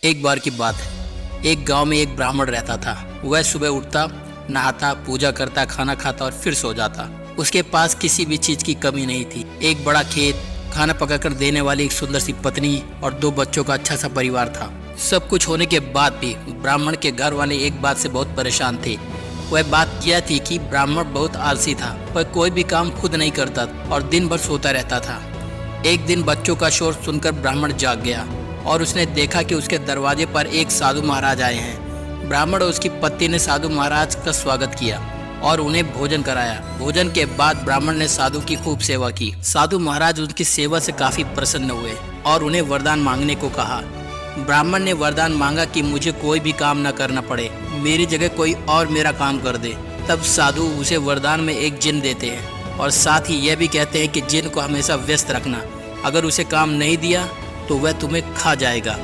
एक बार की बात है, एक गांव में एक ब्राह्मण रहता था। वह सुबह उठता, नहाता, पूजा करता, खाना खाता और फिर सो जाता। उसके पास किसी भी चीज की कमी नहीं थी। एक बड़ा खेत, खाना पकाकर देने वाली एक सुंदर सी पत्नी और 2 बच्चों का अच्छा सा परिवार था। सब कुछ होने के बाद भी ब्राह्मण के घर वाले एक बात से बहुत परेशान थे। वह बात यह थी कि ब्राह्मण बहुत आलसी था। वह कोई भी काम खुद नहीं करता और दिन भर सोता रहता था। एक दिन बच्चों का शोर सुनकर ब्राह्मण जाग गया और उसने देखा कि उसके दरवाजे पर एक साधु महाराज आए हैं। ब्राह्मण और उसकी पत्नी ने साधु महाराज का स्वागत किया और उन्हें भोजन कराया। भोजन के बाद ब्राह्मण ने साधु की खूब सेवा की। साधु महाराज उनकी सेवा से काफी प्रसन्न हुए और उन्हें वरदान मांगने को कहा। ब्राह्मण ने वरदान मांगा कि मुझे कोई भी काम न करना पड़े, मेरी जगह कोई और मेरा काम कर दे। तब साधु उसे वरदान में एक जिन देते हैं और साथ ही यह भी कहते हैं कि जिन को हमेशा व्यस्त रखना, अगर उसे काम नहीं दिया तो वह तुम्हें खा जाएगा।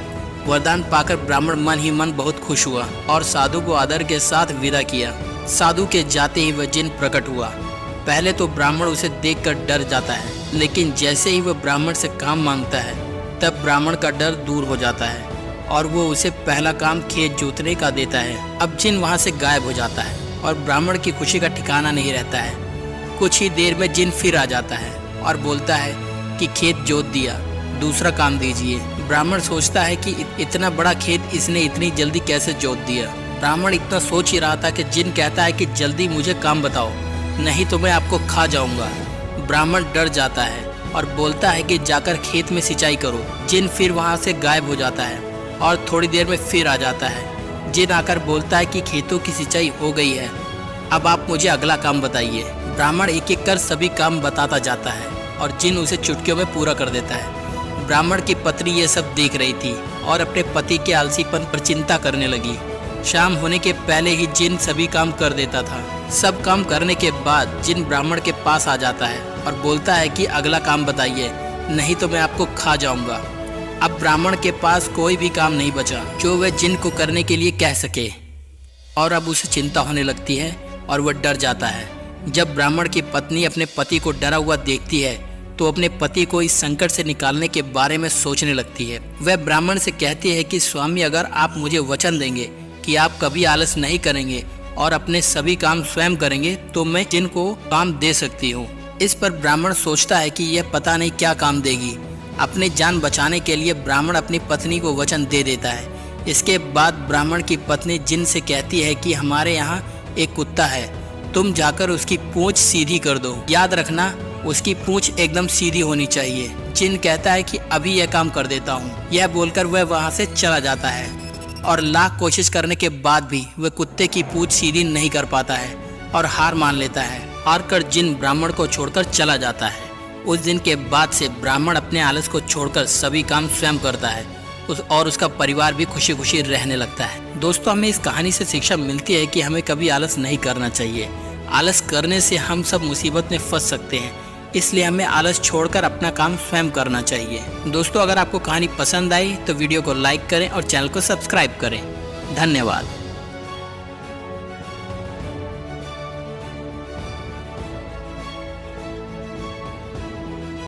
वरदान पाकर ब्राह्मण मन ही मन बहुत खुश हुआ और साधु को आदर के साथ विदा किया। साधु के जाते ही वह जिन प्रकट हुआ। पहले तो ब्राह्मण उसे देखकर डर जाता है, लेकिन जैसे ही वह ब्राह्मण से काम मांगता है तब ब्राह्मण का डर दूर हो जाता है और वो उसे पहला काम खेत जोतने का देता है। अब जिन वहाँ से गायब हो जाता है और ब्राह्मण की खुशी का ठिकाना नहीं रहता है। कुछ ही देर में जिन फिर आ जाता है और बोलता है कि खेत जोत दिया, दूसरा काम दीजिए। ब्राह्मण सोचता है कि इतना बड़ा खेत इसने इतनी जल्दी कैसे जोत दिया। ब्राह्मण इतना सोच ही रहा था कि जिन कहता है कि जल्दी मुझे काम बताओ, नहीं तो मैं आपको खा जाऊंगा। ब्राह्मण डर जाता है और बोलता है कि जाकर खेत में सिंचाई करो। जिन फिर वहां से गायब हो जाता है और थोड़ी देर में फिर आ जाता है। जिन आकर बोलता है कि खेतों की सिंचाई हो गई है, अब आप मुझे अगला काम बताइए। ब्राह्मण एक एक कर सभी काम बताता जाता है और जिन उसे चुटकियों में पूरा कर देता है। ब्राह्मण की पत्नी ये सब देख रही थी और अपने पति के आलसीपन पर चिंता करने लगी। शाम होने के पहले ही जिन सभी काम कर देता था। सब काम करने के बाद जिन ब्राह्मण के पास आ जाता है और बोलता है कि अगला काम बताइए, नहीं तो मैं आपको खा जाऊंगा। अब ब्राह्मण के पास कोई भी काम नहीं बचा जो वह जिन को करने के लिए कह सके और अब उसे चिंता होने लगती है और वह डर जाता है। जब ब्राह्मण की पत्नी अपने पति को डरा हुआ देखती है तो अपने पति को इस संकट से निकालने के बारे में सोचने लगती है। वह ब्राह्मण से कहती है कि स्वामी, अगर आप मुझे वचन देंगे कि आप कभी आलस नहीं करेंगे और अपने सभी काम स्वयं करेंगे तो मैं जिन को काम दे सकती हूँ। इस पर ब्राह्मण सोचता है कि यह पता नहीं क्या काम देगी। अपनी जान बचाने के लिए ब्राह्मण अपनी पत्नी को वचन दे देता है। इसके बाद ब्राह्मण की पत्नी जिन से कहती है कि हमारे यहाँ एक कुत्ता है, तुम जाकर उसकी पूंछ सीधी कर दो। याद रखना, उसकी पूंछ एकदम सीधी होनी चाहिए। जिन कहता है कि अभी यह काम कर देता हूँ। यह बोलकर वह वहाँ से चला जाता है और लाख कोशिश करने के बाद भी वह कुत्ते की पूंछ सीधी नहीं कर पाता है और हार मान लेता है। हार कर जिन ब्राह्मण को छोड़कर चला जाता है। उस दिन के बाद से ब्राह्मण अपने आलस को छोड़कर सभी काम स्वयं करता है और उसका परिवार भी खुशी खुशी रहने लगता है। दोस्तों, हमें इस कहानी से शिक्षा मिलती है कि हमें कभी आलस नहीं करना चाहिए। आलस करने से हम सब मुसीबत में फंस सकते हैं, इसलिए हमें आलस छोड़कर अपना काम स्वयं करना चाहिए। दोस्तों, अगर आपको कहानी पसंद आई तो वीडियो को लाइक करें और चैनल को सब्सक्राइब करें। धन्यवाद।